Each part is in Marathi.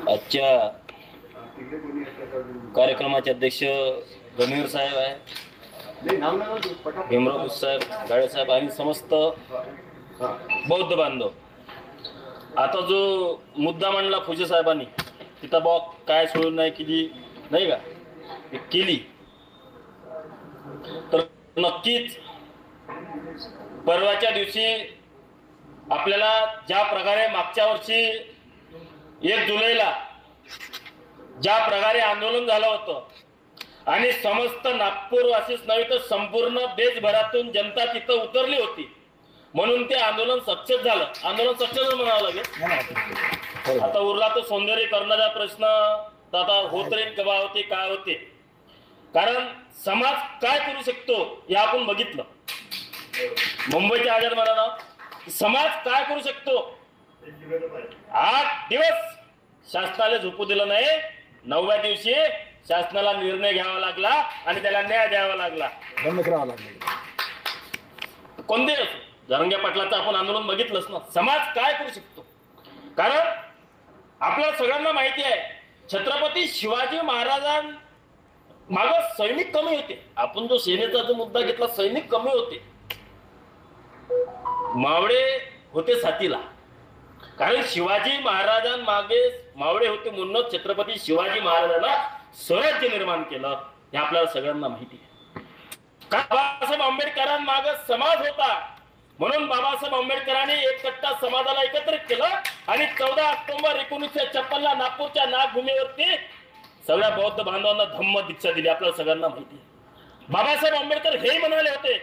आजच्या कार्यक्रमाचे अध्यक्ष गणवीर साहेब आहे, भीमराव साहेब, गाडे साहेब आणि समस्त बौद्ध बांधव. आता जो मुद्दा मांडला फुजे साहेबांनी, तिथं बॉ काय सोडून नाही केली नाही का केली, तर नक्कीच परवाच्या दिवशी आपल्याला ज्या प्रकारे मागच्या वर्षी 1 जुलैला ज्या प्रकारे आंदोलन झालं होतं आणि समस्त नागपूरवासीच नव्हे तर संपूर्ण देशभरातून जनता तिथं उतरली होती, म्हणून ते आंदोलन सक्सेस झालं. आंदोलन सक्सेस म्हणावं लागेल. आता उरला तो सौंदर्यीकरणाचा प्रश्न, तर आता होत राहील केव्हा होते काय होते, कारण समाज काय करू शकतो हे आपण बघितलं. मुंबईच्या आजाद महाराज समाज काय करू शकतो. 8 दिवस शासनाला झोपू दिलं नाही, 9व्या दिवशी शासनाला निर्णय घ्यावा लागला आणि त्याला न्याय द्यावा लागला. कोणते जरंगे पाटलाचं आपण आंदोलन बघितलंच ना. समाज काय करू शकतो, कारण आपल्याला सगळ्यांना माहिती आहे छत्रपती शिवाजी महाराजां माग सैनिक कमी होते. आपण जो सेनेचा जो मुद्दा घेतला, सैनिक कमी होते, मावळे होते साथीला. कारण शिवाजी महाराजांमागे मावळे होते म्हणून छत्रपती शिवाजी महाराजांना स्वराज्य निर्माण केलं, हे आपल्याला सगळ्यांना माहिती आहे. का बाबासाहेब आंबेडकरांमागे समाज होता म्हणून बाबासाहेब आंबेडकरांनी एक कट्टा समाजाला एकत्रित केलं आणि 14 ऑक्टोबर 1956 ला नागपूरच्या नागभूमीवरती सगळ्या बौद्ध बांधवांना धम्म दीक्षा दिली. आपल्याला सगळ्यांना माहिती आहे. बाबासाहेब आंबेडकर हे म्हणाले होते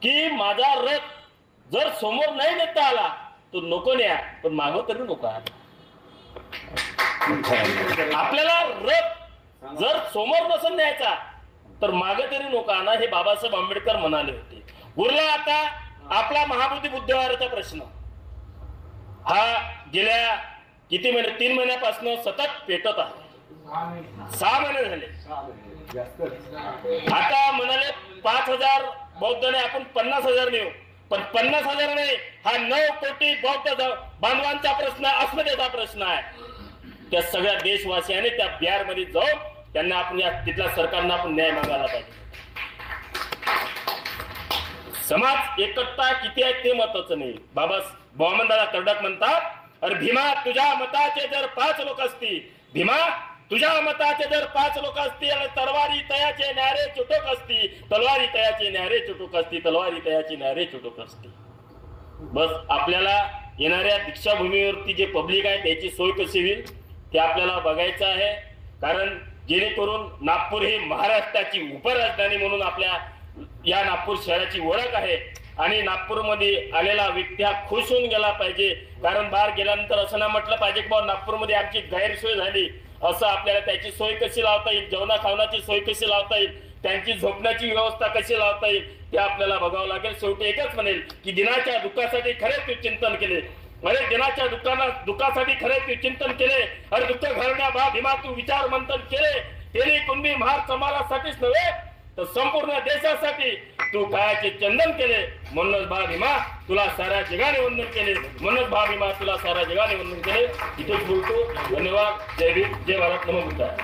की माझा रथ जर समोर नाही नेता आला तो नको न्या, पण मागं तरी नको आला. आपल्याला रथ जर समोर नसेल न्यायचा तर मागं तरी नको आणा, हे बाबासाहेब आंबेडकर म्हणाले होते. उरला आता आपला महाबोधी बुद्धविहाराचा प्रश्न. हा गेल्या किती महिने 3 महिन्यापासून सतत पेटत आहे. 6 महिने झाले. आता म्हणाले 5,000 बौद्धाने आपण 50,000 नेऊ, पण 50,000 नाही, हा 9 कोटी बौद्ध बांधवांचा प्रश्न अस्मितेचा प्रश्न आहे. त्या सगळ्या देशवासियांनी त्या बिहार मध्ये जाऊन त्यांना आपण या तिथल्या सरकारला आपण न्याय मागायला पाहिजे. समाज एकट्टा किती आहे ते महत्वाचं नाही. बाबा वामनदादा कर्डक म्हणतात, अरे भीमा तुझ्या मताचे जर 5 लोक असतील, भीमा तुझ्या मताचे जर 5 लोक असतील आणि तलवारी तयाचे न्यारे चुटोक असती, तलवारी तयाचे न्यारे चुटोक असती, तलवारी तयाचे न्यारे चुटोक असती. बस आपल्याला येणाऱ्या दीक्षाभूमीवरती जे पब्लिक आहे त्याची सोय कशी होईल ते आपल्याला बघायचं आहे. कारण जेणेकरून नागपूर ही महाराष्ट्राची उपराजधानी म्हणून आपल्या या नागपूर शहराची ओळख आहे आणि नागपूरमध्ये आलेला व्यक्ती हा खुश होऊन गेला पाहिजे. कारण बाहेर गेल्यानंतर असं ना म्हटलं पाहिजे की बाबा नागपूरमध्ये आमची गैरसोय झाली. असं आपल्याला त्याची सोय कशी लावता येईल, जेवणा खावण्याची सोय कशी लावता येईल, त्यांची झोपण्याची व्यवस्था कशी लावता येईल ते आपल्याला बघावं लागेल. शेवटी एकच म्हणेल की दिनाच्या दुःखासाठी खरेच तू चिंतन केले, अरे दिनाच्या दुःखासाठी खरेच तू चिंतन केले, अरे दुःख घालण्या बा भीमा तू विचार मंथन केले. तेली कुणबी महार समाजासाठीच नव्हे तर संपूर्ण देशासाठी तू कायाचे चंदन केले. म्हणूनच बा भीमा तुला साऱ्या जगाने वंदन केले, म्हणूनच बा भीमा तुला साऱ्या जगाने वंदन केले. इथेच बोलतो. धन्यवाद. जय भीम, जय भारत, नमो बुद्धाय.